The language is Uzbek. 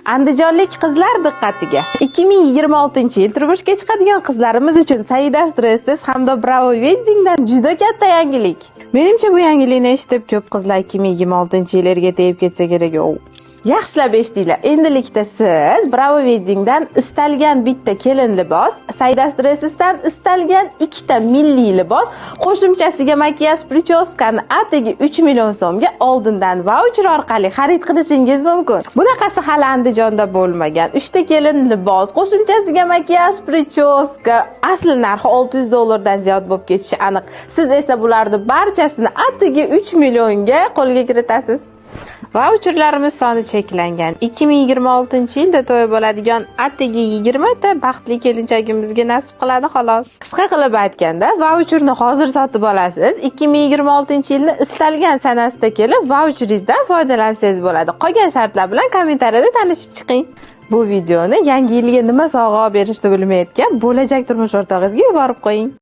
Andijonlik qizlar diqqatiga. 2026-yil turmushga chiqadigan qizlarimiz uchun Saida Stresssiz hamda Bravo Weddingdan juda katta yangilik. Menimcha bu yangilikni eshitib ko'p qizlar 2026-yil erga tegib ketsa kerak. Yaxshilab eshitinglar. Endilikda siz Bravo Weddingdan istalgan bitta kelin libos, Saida Stressizdan istalgan ikkita milliy libos, qo'shimchasiga makiyaj prichoskani atigi 3 million so'mga oldindan voucher orqali xarid qilishingiz mumkin. Bunaqasi hali Andijonda bo'lmagan. 3 ta kelin libos, qo'shimchasiga makiyaj prichoska asli narxi $600 dan ziyod bo'lib ketishi aniq. Siz esa bularni barchasini atigi 3 millionga qo'lga kiritasiz. Voucherlarimiz soni cheklangan. 2026-yilda to'y bo'ladigan atigi 20 ta baxtli kelinchagimizga nasib qiladi xolos. Qisqa qilib aytganda, voucherni hozir sotib olasiz. 2026-yilni istalgan sanasida kelib, voucheringizdan foydalansangiz bo'ladi. Qolgan shartlar bilan kommentariyada tanishib chiqing. Bu videoni yangi yilga nima sovg'a berishni bilmayotgan bo'lajak turmush o'rtog'ingizga yuborib qo'ying.